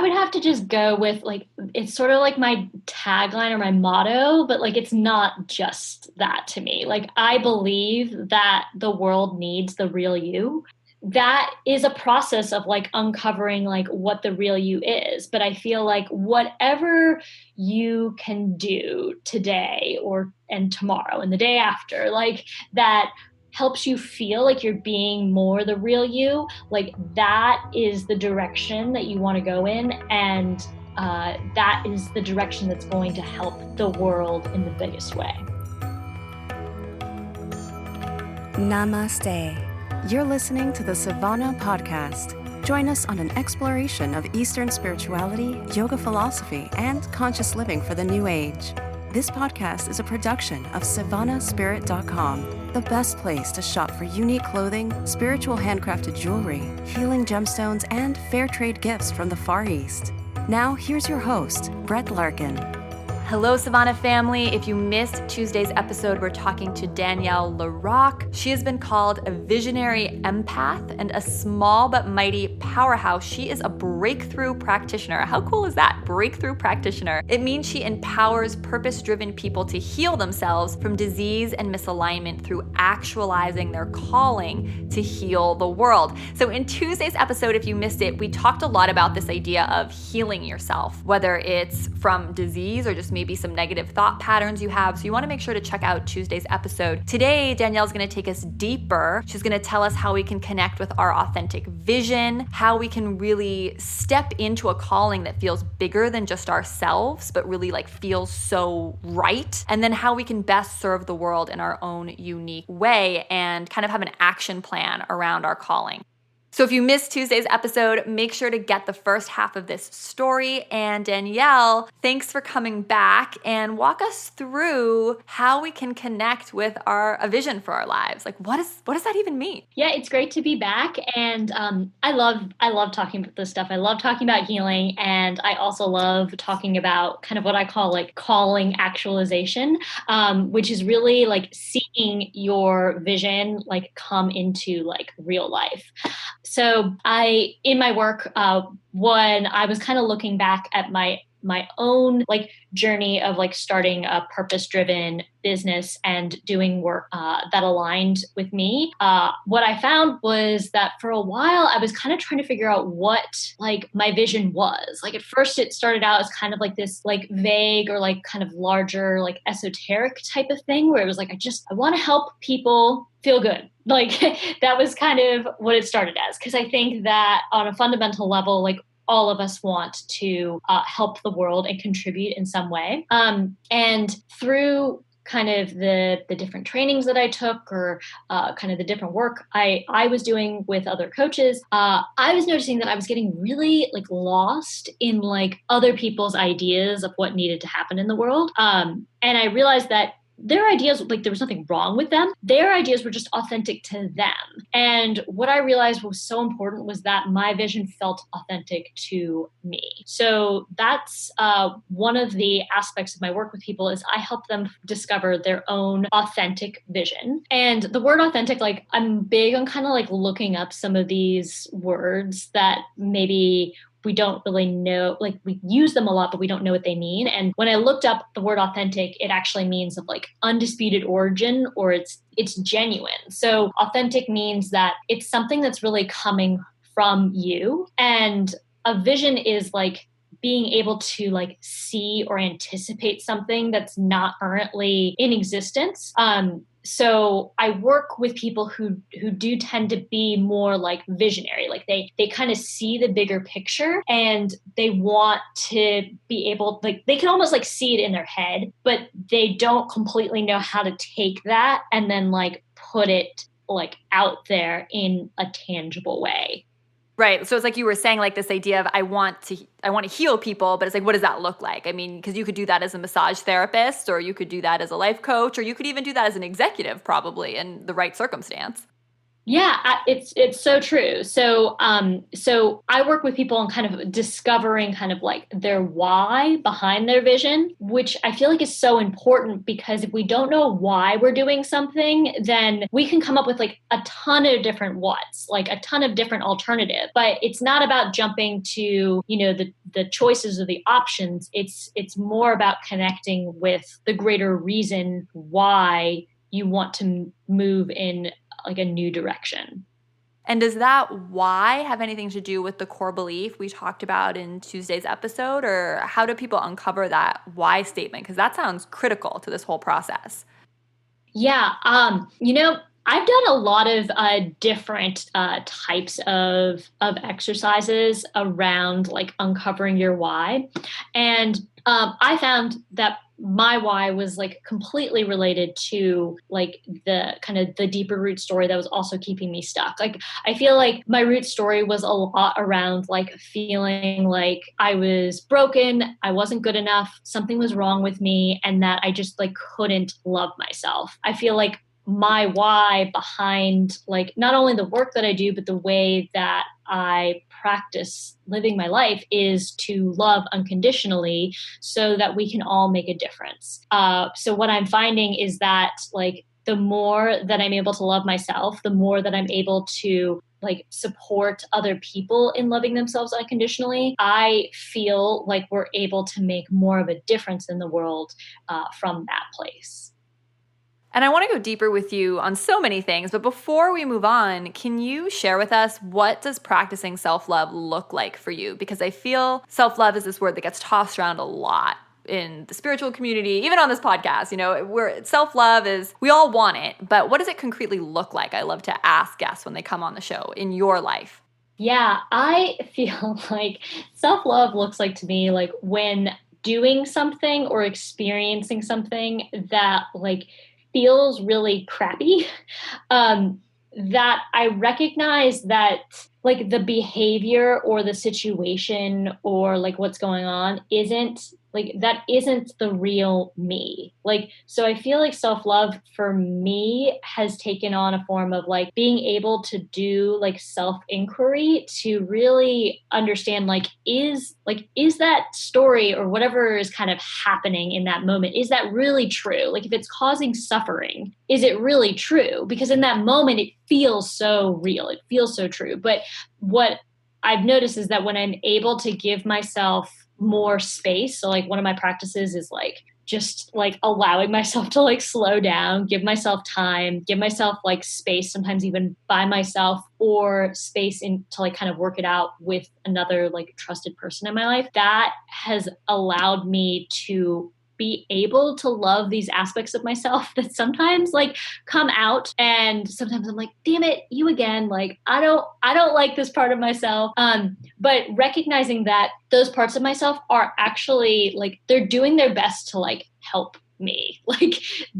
would have to just go with like, it's sort of like my tagline or my motto, but like, it's not just that to me. Like, I believe that the world needs the real you. That is a process of like uncovering like what the real you is. But I feel like whatever you can do today and tomorrow and the day after, like that helps you feel like you're being more the real you, like that is the direction that you want to go in. And that is the direction that's going to help the world in the biggest way. Namaste. You're listening to the Savannah Podcast. Join us on an exploration of Eastern spirituality, yoga philosophy, and conscious living for the new age. This podcast is a production of SavannahSpirit.com, the best place to shop for unique clothing, spiritual handcrafted jewelry, healing gemstones, and fair trade gifts from the Far East. Now, here's your host, Brett Larkin. Hello, Savannah family. If you missed Tuesday's episode, we're talking to Danielle LaRock. She has been called a visionary empath and a small but mighty powerhouse. She is a breakthrough practitioner. How cool is that? Breakthrough practitioner. It means she empowers purpose-driven people to heal themselves from disease and misalignment through actualizing their calling to heal the world. So in Tuesday's episode, if you missed it, we talked a lot about this idea of healing yourself, whether it's from disease or just maybe some negative thought patterns you have. So you want to make sure to check out Tuesday's episode. Today, Danielle's going to take us deeper. She's going to tell us how we can connect with our authentic vision, how we can really step into a calling that feels bigger than just ourselves, but really like feels so right. And then how we can best serve the world in our own unique way and kind of have an action plan around our calling. So if you missed Tuesday's episode, make sure to get the first half of this story. And Danielle, thanks for coming back and walk us through how we can connect with a vision for our lives. Like, what does that even mean? Yeah, it's great to be back. And I love talking about this stuff. I love talking about healing. And I also love talking about kind of what I call like calling actualization, which is really like seeing your vision like come into like real life. So in my work, when I was kind of looking back at my own like journey of like starting a purpose-driven business and doing work that aligned with me, what I found was that for a while I was kind of trying to figure out what like my vision was. Like at first it started out as kind of like this like vague or like kind of larger like esoteric type of thing where it was like I want to help people feel good. Like that was kind of what it started as. Because I think that on a fundamental level, like all of us want to help the world and contribute in some way. And through kind of the different trainings that I took or kind of the different work I was doing with other coaches, I was noticing that I was getting really like lost in like other people's ideas of what needed to happen in the world. And I realized that their ideas, like there was nothing wrong with them. Their ideas were just authentic to them. And what I realized was so important was that my vision felt authentic to me. So that's one of the aspects of my work with people is I help them discover their own authentic vision. And the word authentic, like I'm big on kind of like looking up some of these words that maybe we don't really know, like we use them a lot, but we don't know what they mean. And when I looked up the word authentic, it actually means of like undisputed origin or it's genuine. So authentic means that it's something that's really coming from you. And a vision is like being able to like see or anticipate something that's not currently in existence. So I work with people who do tend to be more like visionary, like they kind of see the bigger picture and they want to be able, like they can almost like see it in their head, but they don't completely know how to take that and then like put it like out there in a tangible way. Right. So it's like you were saying, like this idea of I want to heal people, but it's like, what does that look like? I mean, because you could do that as a massage therapist, or you could do that as a life coach, or you could even do that as an executive, probably in the right circumstance. Yeah, it's so true. So I work with people on kind of discovering kind of like their why behind their vision, which I feel like is so important because if we don't know why we're doing something, then we can come up with like a ton of different what's, like a ton of different alternatives. But it's not about jumping to, the choices or the options. It's more about connecting with the greater reason why you want to move in like a new direction. And does that why have anything to do with the core belief we talked about in Tuesday's episode? Or how do people uncover that why statement? Because that sounds critical to this whole process. Yeah. I've done a lot of different types of exercises around like uncovering your why. And I found that my why was like completely related to like the kind of the deeper root story that was also keeping me stuck. Like I feel like my root story was a lot around like feeling like I was broken, I wasn't good enough, something was wrong with me, and that I just like couldn't love myself. I feel like my why behind like not only the work that I do, but the way that I practice living my life is to love unconditionally so that we can all make a difference. So what I'm finding is that like the more that I'm able to love myself, the more that I'm able to like support other people in loving themselves unconditionally, I feel like we're able to make more of a difference in the world from that place. And I want to go deeper with you on so many things, but before we move on, can you share with us what does practicing self-love look like for you? Because I feel self-love is this word that gets tossed around a lot in the spiritual community, even on this podcast. Where self-love is, we all want it, but what does it concretely look like? I love to ask guests when they come on the show in your life. Yeah, I feel like self-love looks like to me like when doing something or experiencing something that like feels really crappy, that I recognize that like the behavior or the situation or like what's going on isn't the real me. Like, so I feel like self-love for me has taken on a form of like being able to do like self-inquiry to really understand is that story or whatever is kind of happening in that moment, is that really true? Like if it's causing suffering, is it really true? Because in that moment it feels so real, it feels so true. But what I've noticed is that when I'm able to give myself more space, so like one of my practices is like just like allowing myself to like slow down, give myself time, give myself like space, sometimes even by myself or space in to like kind of work it out with another like trusted person in my life. That has allowed me to be able to love these aspects of myself that sometimes like come out, and sometimes I'm like, damn it, you again, like I don't like this part of myself. But recognizing that those parts of myself are actually like they're doing their best to like help me like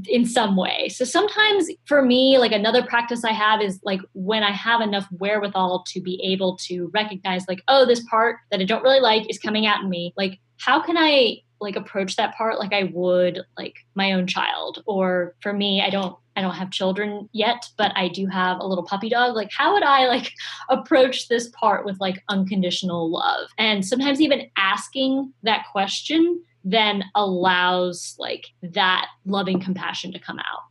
in some way. So sometimes for me, like another practice I have is like when I have enough wherewithal to be able to recognize like, oh, this part that I don't really like is coming at me, like how can I like approach that part like I would like my own child? Or for me, I don't have children yet, but I do have a little puppy dog. Like how would I like approach this part with like unconditional love? And sometimes even asking that question then allows like that loving compassion to come out.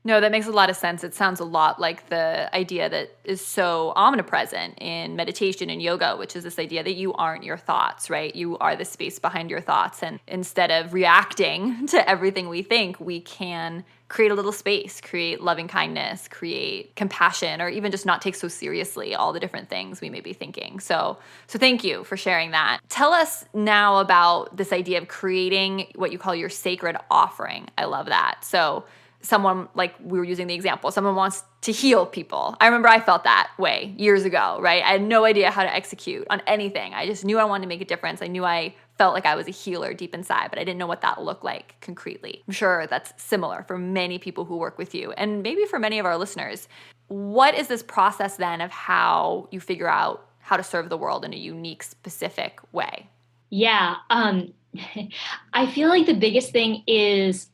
No, that makes a lot of sense. It sounds a lot like the idea that is so omnipresent in meditation and yoga, which is this idea that you aren't your thoughts, right? You are the space behind your thoughts. And instead of reacting to everything we think, we can create a little space, create loving kindness, create compassion, or even just not take so seriously all the different things we may be thinking. So thank you for sharing that. Tell us now about this idea of creating what you call your sacred offering. I love that. So someone, like we were using the example, someone wants to heal people. I remember I felt that way years ago, right? I had no idea how to execute on anything. I just knew I wanted to make a difference. I knew I felt like I was a healer deep inside, but I didn't know what that looked like concretely. I'm sure that's similar for many people who work with you, and maybe for many of our listeners. What is this process then of how you figure out how to serve the world in a unique, specific way? Yeah. I feel like the biggest thing is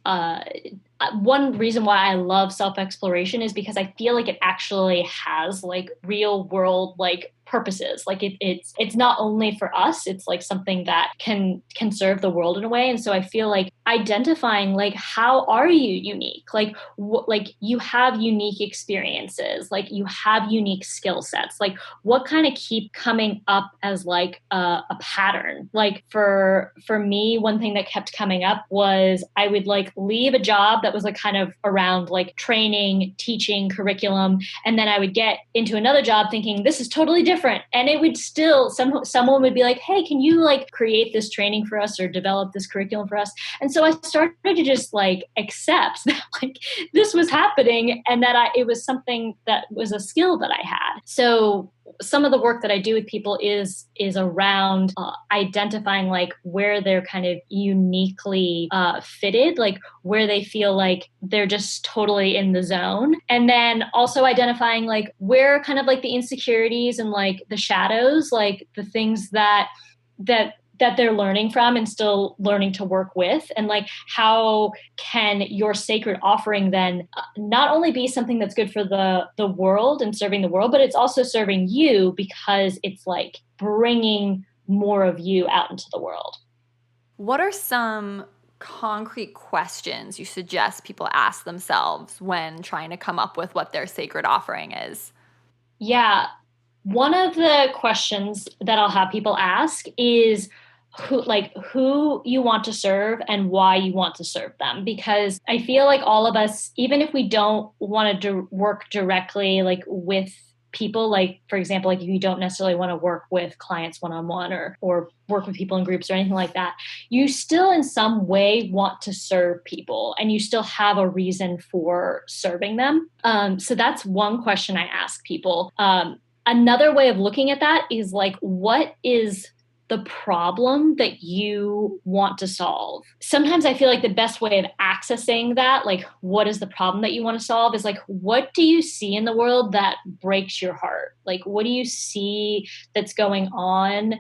one reason why I love self-exploration is because I feel like it actually has like real world like purposes. Like it's not only for us, it's like something that can serve the world in a way. And so I feel like identifying like, how are you unique? Like like you have unique experiences, like you have unique skill sets, like what kind of keep coming up as like a pattern. Like for me, one thing that kept coming up was I would like leave a job that was like kind of around like training, teaching, curriculum, and then I would get into another job thinking this is totally different. And it would still, someone would be like, hey, can you like create this training for us or develop this curriculum for us? And so I started to just like accept that like this was happening and that it was something that was a skill that I had. So some of the work that I do with people is around identifying like where they're kind of uniquely fitted, like where they feel like they're just totally in the zone. And then also identifying like where kind of like the insecurities and like the shadows, like the things that they're learning from and still learning to work with. And like, how can your sacred offering then not only be something that's good for the world and serving the world, but it's also serving you because it's like bringing more of you out into the world. What are some concrete questions you suggest people ask themselves when trying to come up with what their sacred offering is? Yeah. One of the questions that I'll have people ask is who you want to serve and why you want to serve them. Because I feel like all of us, even if we don't want to work directly like with people, like for example, like if you don't necessarily want to work with clients one-on-one or work with people in groups or anything like that, you still in some way want to serve people and you still have a reason for serving them. So that's one question I ask people. Another way of looking at that is like, what is the problem that you want to solve? Sometimes I feel like the best way of accessing that, like what is the problem that you want to solve, is like, what do you see in the world that breaks your heart? Like, what do you see that's going on,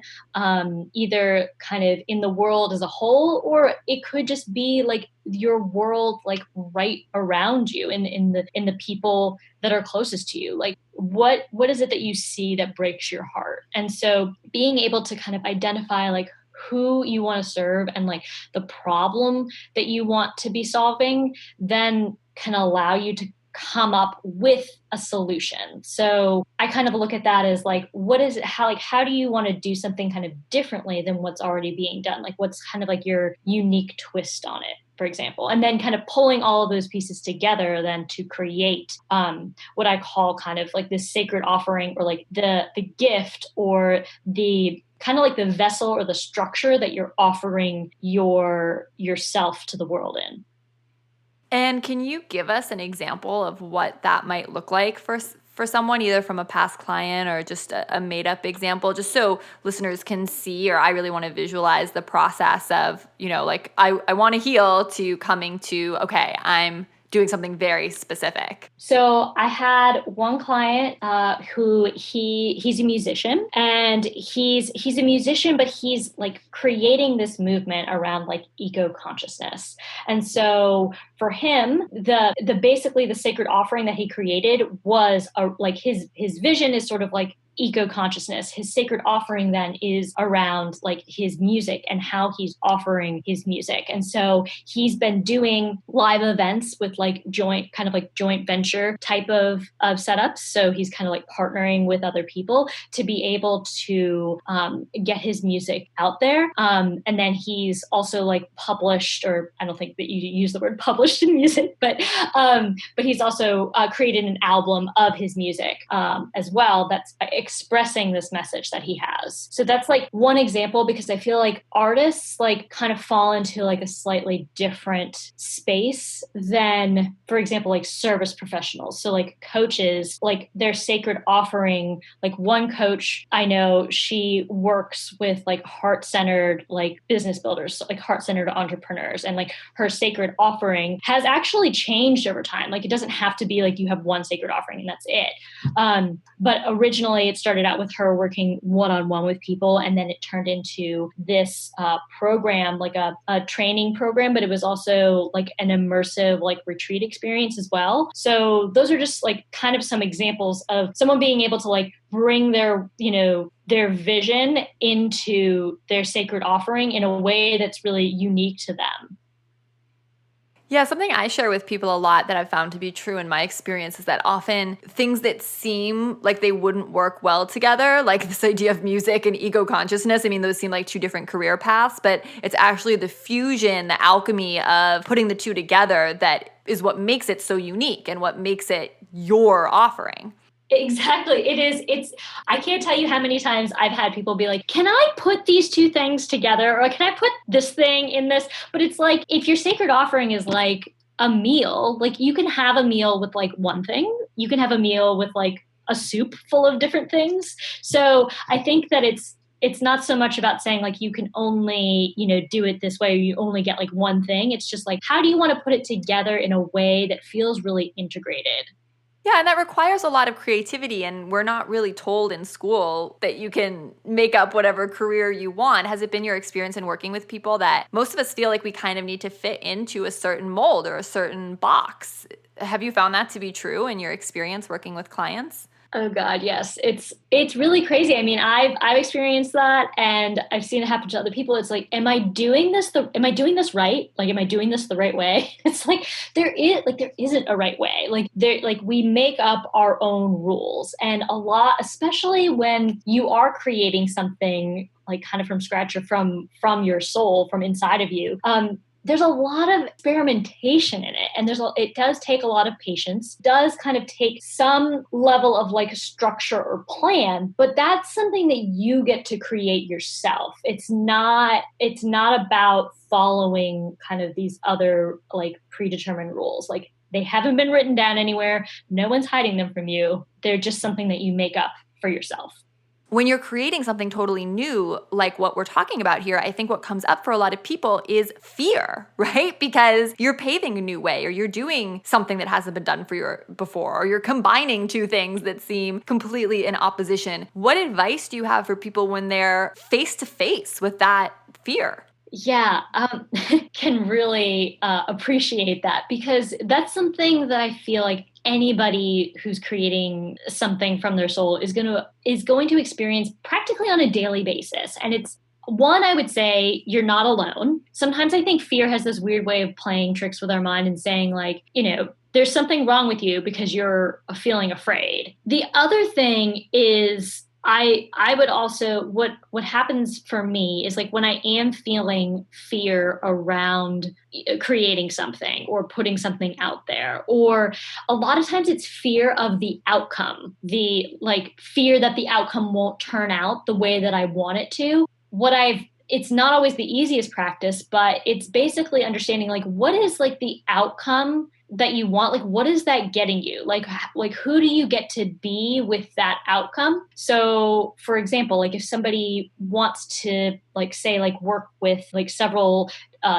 either kind of in the world as a whole, or it could just be like your world, like right around you in the people that are closest to you. Like what is it that you see that breaks your heart? And so being able to kind of identify like who you want to serve and like the problem that you want to be solving, then can allow you to come up with a solution. So I kind of look at that as like, what is it? How do you want to do something kind of differently than what's already being done? Like what's kind of like your unique twist on it, for example, and then kind of pulling all of those pieces together then to create what I call kind of like this sacred offering, or like the gift, or the kind of like the vessel or the structure that you're offering yourself to the world in. And can you give us an example of what that might look like for someone, either from a past client or just a made-up example, just so listeners can see, or I really want to visualize the process of, like I want to heal, to coming to, okay, I'm doing something very specific. So I had one client who he's a musician, and he's a musician, but he's like creating this movement around like eco-consciousness. And so for him, the basically the sacred offering that he created was like his vision is sort of like eco-consciousness. His sacred offering then is around like his music and how he's offering his music. And so he's been doing live events with like joint venture type of setups. So he's kind of like partnering with other people to be able to get his music out there. And then he's also like published, or I don't think that you use the word published in music, but he's also created an album of his music as well that's expressing this message that he has. So that's like one example, because I feel like artists like kind of fall into like a slightly different space than, for example, like service professionals. So like coaches, like their sacred offering, like one coach I know, she works with like heart-centered like business builders, so like heart-centered entrepreneurs, and like her sacred offering has actually changed over time. Like it doesn't have to be like you have one sacred offering and that's it. But originally it started out with her working one-on-one with people, and then it turned into this program, like a training program, but it was also like an immersive like retreat experience as well. So those are just like kind of some examples of someone being able to like bring their, their vision into their sacred offering in a way that's really unique to them. Yeah, something I share with people a lot that I've found to be true in my experience is that often things that seem like they wouldn't work well together, like this idea of music and ego consciousness, I mean, those seem like two different career paths, but it's actually the fusion, the alchemy of putting the two together that is what makes it so unique and what makes it your offering. Exactly. I can't tell you how many times I've had people be like, can I put these two things together? Or can I put this thing in this? But it's like, if your sacred offering is like a meal, like you can have a meal with like one thing, you can have a meal with like a soup full of different things. So I think that it's not so much about saying like you can only, do it this way, or you only get like one thing. It's just like, how do you want to put it together in a way that feels really integrated? Yeah, and that requires a lot of creativity, and we're not really told in school that you can make up whatever career you want. Has it been your experience in working with people that most of us feel like we kind of need to fit into a certain mold or a certain box? Have you found that to be true in your experience working with clients? Oh God, yes. It's really crazy. I mean, I've experienced that, and I've seen it happen to other people. It's like, am I doing this right? Like, am I doing this the right way? It's like there isn't a right way. Like we make up our own rules. And a lot, especially when you are creating something like kind of from scratch or from your soul, from inside of you. There's a lot of experimentation in it, and it does take a lot of patience, does kind of take some level of like structure or plan, but that's something that you get to create yourself. It's not about following kind of these other like predetermined rules. Like, they haven't been written down anywhere. No one's hiding them from you. They're just something that you make up for yourself. When you're creating something totally new, like what we're talking about here, I think what comes up for a lot of people is fear, right? Because you're paving a new way, or you're doing something that hasn't been done before, or you're combining two things that seem completely in opposition. What advice do you have for people when they're face to face with that fear? Yeah, can really appreciate that, because that's something that I feel like anybody who's creating something from their soul is going to experience practically on a daily basis. And it's one, I would say you're not alone. Sometimes I think fear has this weird way of playing tricks with our mind and saying like, there's something wrong with you because you're feeling afraid. The other thing is, I would also, what happens for me is like when I am feeling fear around creating something or putting something out there, or a lot of times it's fear of the outcome, the like fear that the outcome won't turn out the way that I want it to. It's not always the easiest practice, but it's basically understanding like, what is like the outcome that you want? Like, what is that getting you? Like who do you get to be with that outcome? So for example, like if somebody wants to like say like work with like several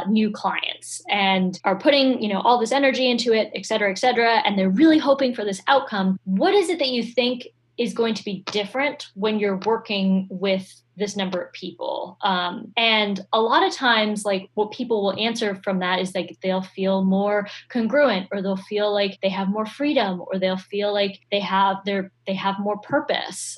new clients and are putting, all this energy into it, et cetera, and they're really hoping for this outcome, what is it that you think is going to be different when you're working with this number of people? And a lot of times, like what people will answer from that is like they'll feel more congruent, or they'll feel like they have more freedom, or they'll feel like they have more purpose.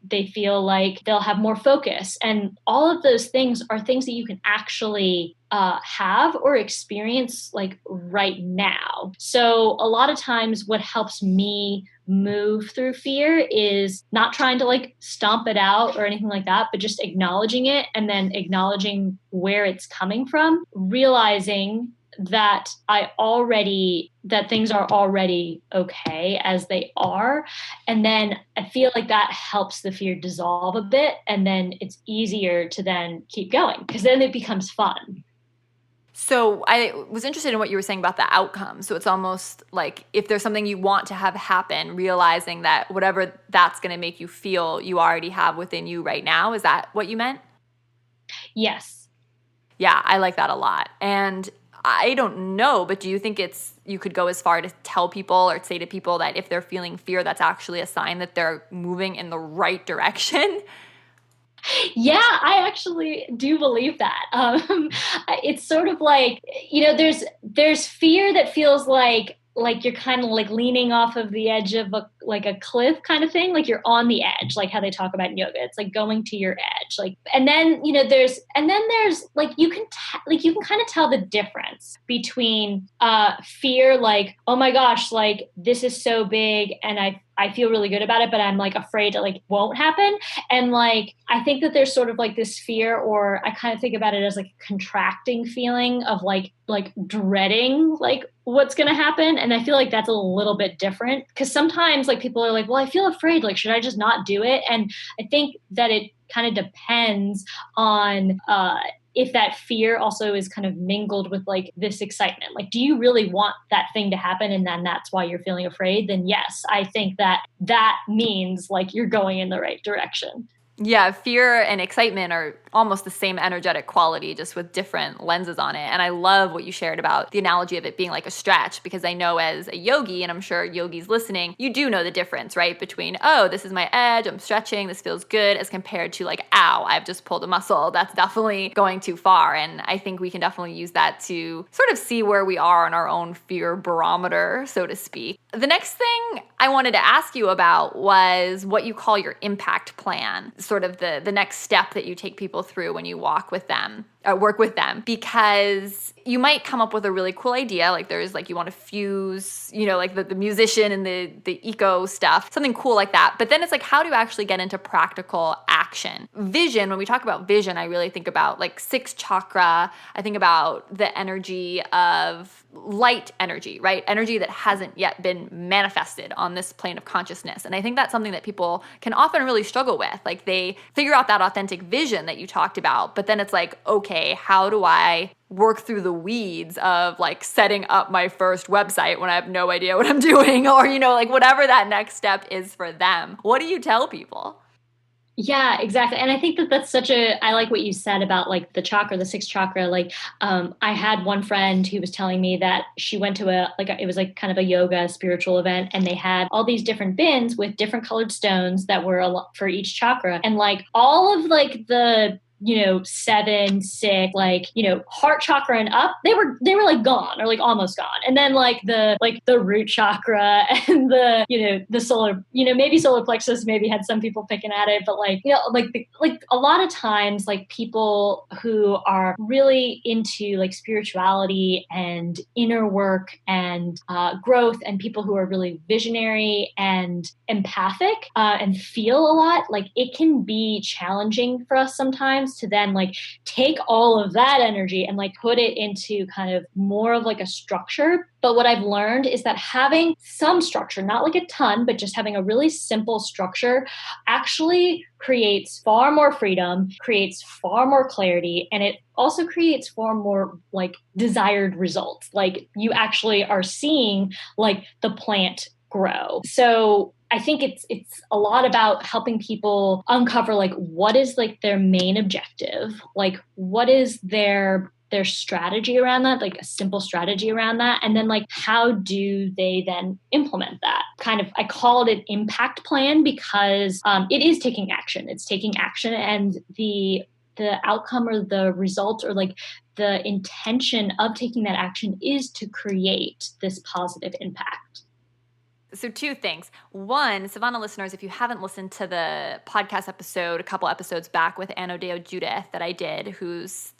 They feel like they'll have more focus. And all of those things are things that you can actually have or experience like right now. So a lot of times what helps me move through fear is not trying to like stomp it out or anything like that, but just acknowledging it, and then acknowledging where it's coming from, realizing that things are already okay as they are. And then I feel like that helps the fear dissolve a bit, and then it's easier to then keep going, because then it becomes fun. So I was interested in what you were saying about the outcome. So it's almost like if there's something you want to have happen, realizing that whatever that's going to make you feel, you already have within you right now. Is that what you meant? Yes. Yeah, I like that a lot. And I don't know, but do you think you could go as far to tell people or say to people that if they're feeling fear, that's actually a sign that they're moving in the right direction? Yeah, I actually do believe that. It's sort of like, there's fear that feels like you're kind of like leaning off of the edge of a cliff kind of thing, like you're on the edge, like how they talk about in yoga. It's like going to your edge, like, and then there's like you can kind of tell the difference between fear, like, oh my gosh, like this is so big and I feel really good about it, but I'm like afraid it like won't happen. And like, I think that there's sort of like this fear, or I kind of think about it as like a contracting feeling of like dreading like what's going to happen. And I feel like that's a little bit different, because sometimes like people are like, well, I feel afraid. Like, should I just not do it? And I think that it kind of depends on, if that fear also is kind of mingled with like this excitement. Like, do you really want that thing to happen? And then that's why you're feeling afraid. Then yes, I think that means like you're going in the right direction. Yeah, fear and excitement are almost the same energetic quality, just with different lenses on it. And I love what you shared about the analogy of it being like a stretch, because I know as a yogi, and I'm sure yogis listening, you do know the difference, right? Between, oh, this is my edge, I'm stretching, this feels good, as compared to like, ow, I've just pulled a muscle. That's definitely going too far. And I think we can definitely use that to sort of see where we are on our own fear barometer, so to speak. The next thing I wanted to ask you about was what you call your impact plan, sort of the next step that you take people through when you work with them, because you might come up with a really cool idea. Like there's like, you want to fuse, like the musician and the eco stuff, something cool like that. But then it's like, how do you actually get into practical action? Vision, when we talk about vision, I really think about like sixth chakra. I think about the energy of light energy, right? Energy that hasn't yet been manifested on this plane of consciousness. And I think that's something that people can often really struggle with. Like they figure out that authentic vision that you talked about, but then it's like, okay, how do I work through the weeds of like setting up my first website when I have no idea what I'm doing, or, like whatever that next step is for them? What do you tell people? Yeah, exactly. And I think that that's I like what you said about like the sixth chakra. Like, I had one friend who was telling me that she went to it was like kind of a yoga spiritual event, and they had all these different bins with different colored stones that were for each chakra. And like all of like the 7, 6, like, heart chakra and up, they were like gone, or like almost gone. And then like the root chakra and the solar, maybe solar plexus maybe had some people picking at it, but like, like a lot of times, like people who are really into like spirituality and inner work and growth, and people who are really visionary and empathic and feel a lot, like it can be challenging for us sometimes to then like take all of that energy and like put it into kind of more of like a structure. But what I've learned is that having some structure, not like a ton, but just having a really simple structure actually creates far more freedom, creates far more clarity, and it also creates far more like desired results. Like you actually are seeing like the plant grow. So I think it's a lot about helping people uncover like what is like their main objective, like what is their strategy around that, like a simple strategy around that, and then like how do they then implement that. Kind of, I called it impact plan because it is taking action. It's taking action, and the outcome or the result or like the intention of taking that action is to create this positive impact. So 2 things. One, Savannah listeners, if you haven't listened to the podcast episode, a couple episodes back with Anodeo Judith that I did, who's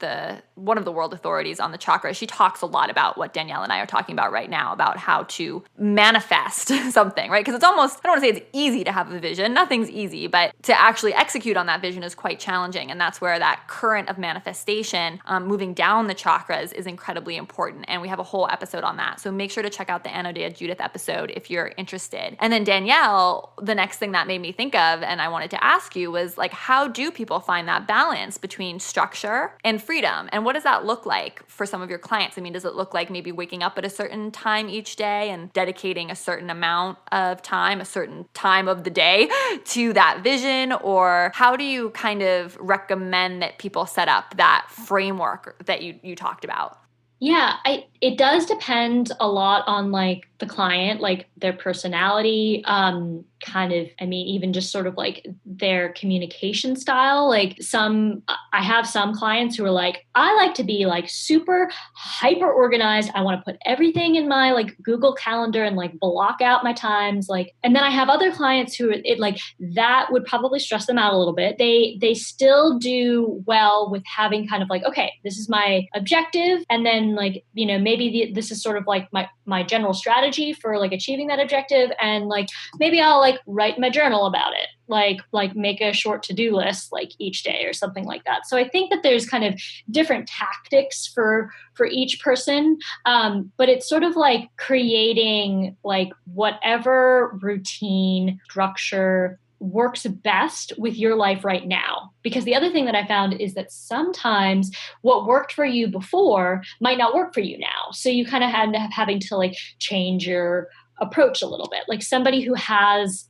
one of the world authorities on the chakra, she talks a lot about what Danielle and I are talking about right now, about how to manifest something, right? Because it's almost, I don't want to say it's easy to have a vision. Nothing's easy, but to actually execute on that vision is quite challenging. And that's where that current of manifestation, moving down the chakras, is incredibly important. And we have a whole episode on that. So make sure to check out the Anodeo Judith episode if you're interested. And then Danielle, the next thing that made me think of, and I wanted to ask you, was like, how do people find that balance between structure and freedom? And what does that look like for some of your clients? I mean, does it look like maybe waking up at a certain time each day and dedicating a certain amount of time, a certain time of the day to that vision? Or how do you kind of recommend that people set up that framework that you talked about? Yeah, it does depend a lot on like the client, like their personality, kind of, I mean, even just sort of like their communication style. Like I have some clients who are like, I like to be like super hyper organized. I want to put everything in my like Google Calendar and like block out my times. Like, and then I have other clients who it like that would probably stress them out a little bit. They still do well with having kind of like, okay, this is my objective, and then like, you know, maybe this is sort of like my general strategy for like achieving that objective, and like maybe I'll like write my journal about it, like make a short to-do list like each day or something like that. So I think that there's kind of different tactics for each person, but it's sort of like creating like whatever routine structure works best with your life right now. Because the other thing that I found is that sometimes what worked for you before might not work for you now. So you kind of end up having to like change your approach a little bit. Like somebody who has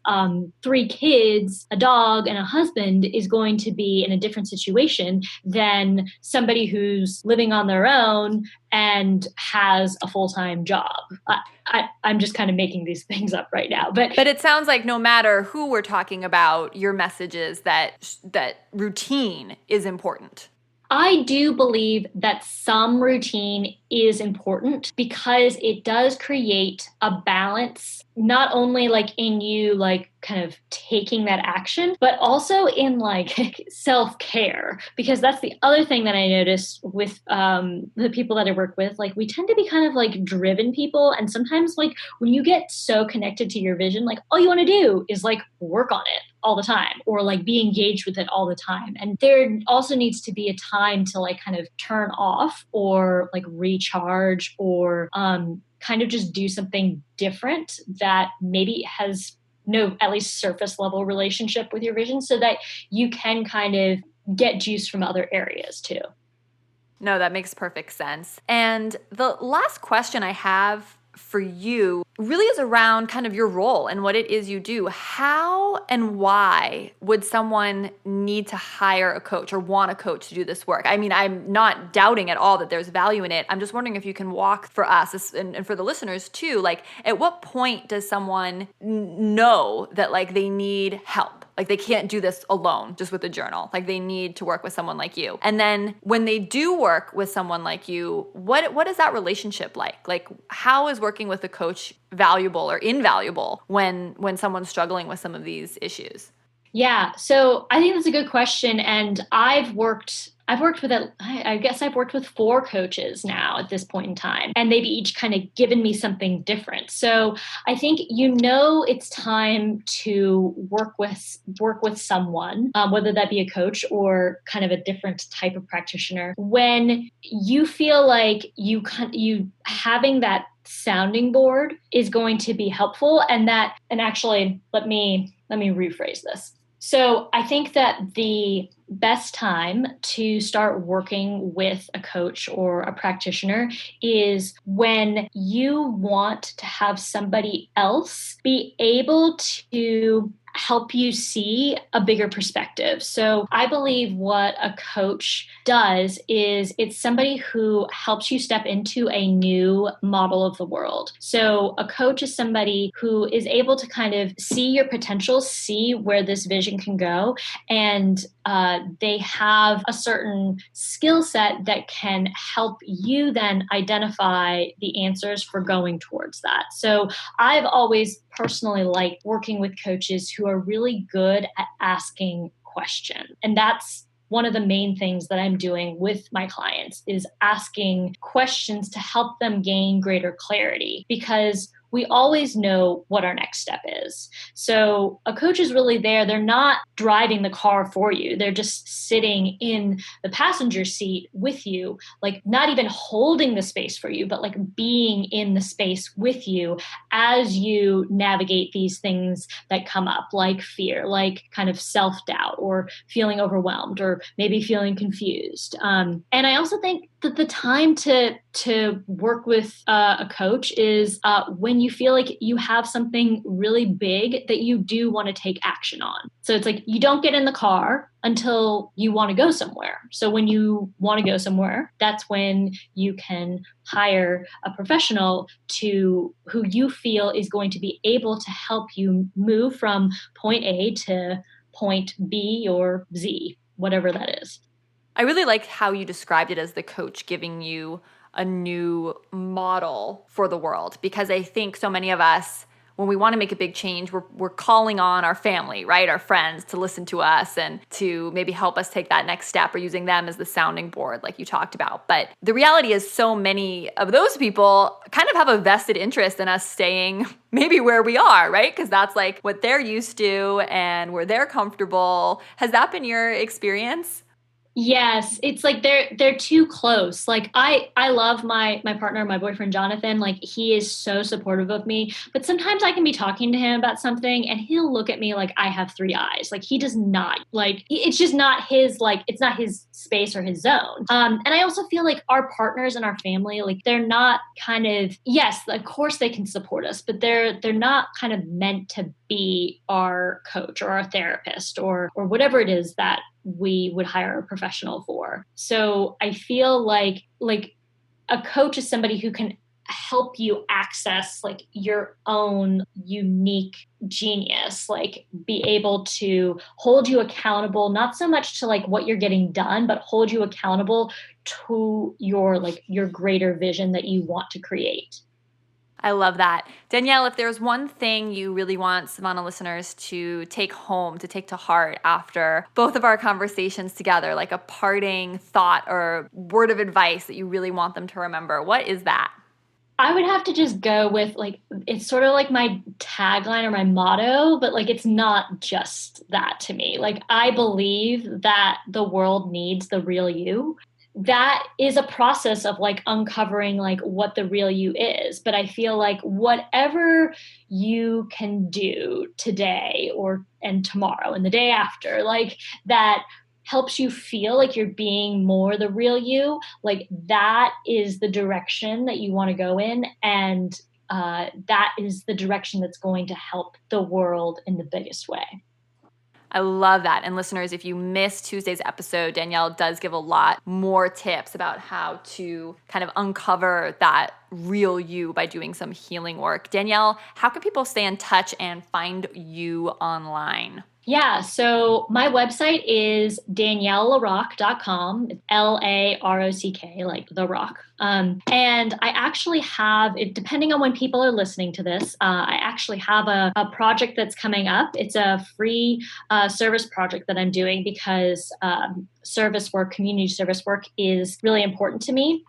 3 kids, a dog, and a husband is going to be in a different situation than somebody who's living on their own and has a full-time job. I'm just kind of making these things up right now. But it sounds like no matter who we're talking about, your message is that routine is important. I do believe that some routine is important because it does create a balance, not only like in you, like kind of taking that action, but also in like self-care. Because that's the other thing that I notice with the people that I work with. Like we tend to be kind of like driven people. And sometimes like when you get so connected to your vision, like all you want to do is like work on it all the time, or like be engaged with it all the time. And there also needs to be a time to like kind of turn off or like recharge, or kind of just do something different that maybe has no, at least surface level relationship with your vision, so that you can kind of get juice from other areas too. No, that makes perfect sense. And the last question I have for you really is around kind of your role and what it is you do. How and why would someone need to hire a coach or want a coach to do this work? I mean, I'm not doubting at all that there's value in it. I'm just wondering if you can walk for us and for the listeners too, like at what point does someone know that like they need help? Like they can't do this alone, just with a journal. Like they need to work with someone like you. And then when they do work with someone like you, what is that relationship like? Like how is working with a coach valuable or invaluable when someone's struggling with some of these issues? Yeah, so I think that's a good question. And I've worked with I guess I've worked with 4 coaches now at this point in time, and they've each kind of given me something different. So I think, you know, it's time to work with someone, whether that be a coach or kind of a different type of practitioner, when you feel like you having that sounding board is going to be helpful. And actually, let me rephrase this. So I think that the best time to start working with a coach or a practitioner is when you want to have somebody else be able to help you see a bigger perspective. So I believe what a coach does is it's somebody who helps you step into a new model of the world. So a coach is somebody who is able to kind of see your potential, see where this vision can go, and they have a certain skill set that can help you then identify the answers for going towards that. So I've always personally liked working with coaches who are really good at asking questions. And that's one of the main things that I'm doing with my clients, is asking questions to help them gain greater clarity, because we always know what our next step is. So a coach is really there. They're not driving the car for you. They're just sitting in the passenger seat with you, like not even holding the space for you, but like being in the space with you as you navigate these things that come up, like fear, like kind of self-doubt, or feeling overwhelmed, or maybe feeling confused. And I also think that the time to work with a coach is when you feel like you have something really big that you do want to take action on. So it's like you don't get in the car until you want to go somewhere. So when you want to go somewhere, that's when you can hire a professional who you feel is going to be able to help you move from point A to point B or Z, whatever that is. I really like how you described it as the coach giving you a new model for the world, because I think so many of us, when we want to make a big change, we're calling on our family, right? Our friends to listen to us and to maybe help us take that next step, or using them as the sounding board like you talked about. But the reality is so many of those people kind of have a vested interest in us staying maybe where we are, right? Because that's like what they're used to and where they're comfortable. Has that been your experience? Yes, it's like they're too close. Like I love my partner, my boyfriend Jonathan. Like he is so supportive of me, but sometimes I can be talking to him about something and he'll look at me like I have three eyes. Like he does not, like it's just not his, like it's not his space or his zone. And I also feel like our partners and our family, like they're not kind of, yes, of course they can support us, but they're not kind of meant to be our coach or our therapist or whatever it is that we would hire a professional for. So I feel like a coach is somebody who can help you access like your own unique genius, like be able to hold you accountable, not so much to like what you're getting done, but hold you accountable to your greater vision that you want to create. I love that. Danielle, if there's one thing you really want Savannah listeners to take home, to take to heart after both of our conversations together, like a parting thought or word of advice that you really want them to remember, what is that? I would have to just go with like, it's sort of like my tagline or my motto, but like, it's not just that to me. Like, I believe that the world needs the real you. That is a process of like uncovering like what the real you is. But I feel like whatever you can do today and tomorrow and the day after, like that helps you feel like you're being more the real you, like that is the direction that you want to go in. And that is the direction that's going to help the world in the biggest way. I love that. And listeners, if you missed Tuesday's episode, Danielle does give a lot more tips about how to kind of uncover that real you by doing some healing work. Danielle, how can people stay in touch and find you online? Yeah, so my website is daniellelarrock.com, LAROCK, like The Rock. And I actually have, depending on when people are listening to this, I actually have a project that's coming up. It's a free service project that I'm doing because service work, community service work is really important to me.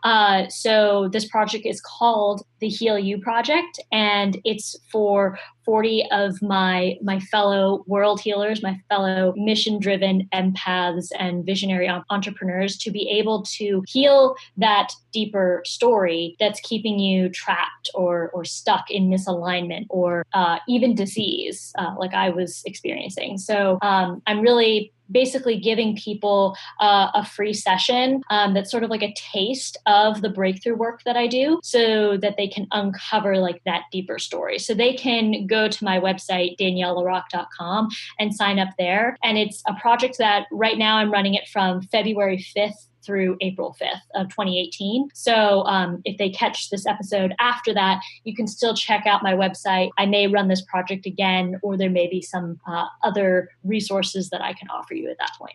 So this project is called the Heal You Project, and it's for 40 of my fellow world healers, my fellow mission-driven empaths and visionary entrepreneurs to be able to heal that deeper story that's keeping you trapped or stuck in misalignment or even disease like I was experiencing. So I'm really basically giving people a free session that's sort of like a taste of the breakthrough work that I do so that they can uncover like that deeper story. So they can go to my website, daniellelarrock.com, and sign up there. And it's a project that right now I'm running it from February 5th through April 5th of 2018. So if they catch this episode after that, you can still check out my website. I may run this project again, or there may be some other resources that I can offer you at that point.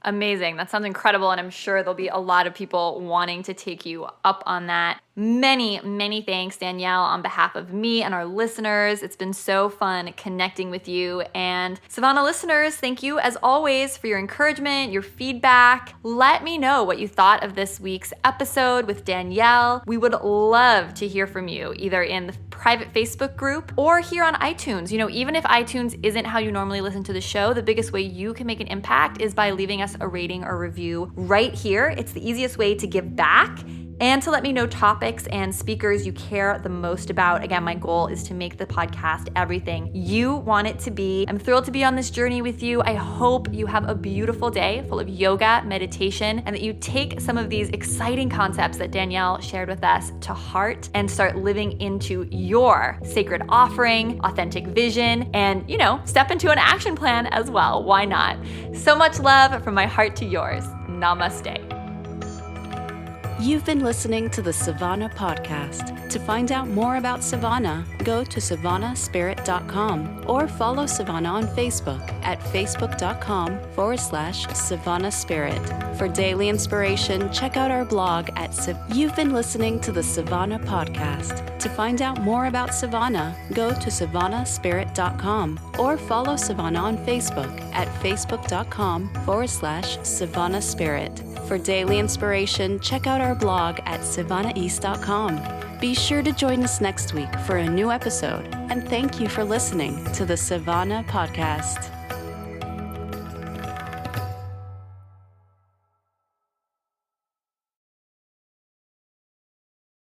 Amazing. That sounds incredible. And I'm sure there'll be a lot of people wanting to take you up on that. Many, many thanks, Danielle, on behalf of me and our listeners. It's been so fun connecting with you. And Savannah listeners, thank you as always for your encouragement, your feedback. Let me know what you thought of this week's episode with Danielle. We would love to hear from you, either in the private Facebook group or here on iTunes. You know, even if iTunes isn't how you normally listen to the show, the biggest way you can make an impact is by leaving us a rating or review right here. It's the easiest way to give back. and to let me know topics and speakers you care the most about. Again, my goal is to make the podcast everything you want it to be. I'm thrilled to be on this journey with you. I hope you have a beautiful day full of yoga, meditation, and that you take some of these exciting concepts that Danielle shared with us to heart and start living into your sacred offering, authentic vision, and, step into an action plan as well. Why not? So much love from my heart to yours. Namaste. You've been listening to the Savannah Podcast. To find out more about Savannah, go to savannahspirit.com or follow Savannah on Facebook at facebook.com/Savannah Spirit. For daily inspiration, check out our blog at You've been listening to the Savannah Podcast. To find out more about Savannah, go to savannahspirit.com or follow Savannah on Facebook at facebook.com/Savannah Spirit. For daily inspiration, check out our blog at savannaheast.com. Be sure to join us next week for a new episode, and thank you for listening to the Savannah Podcast.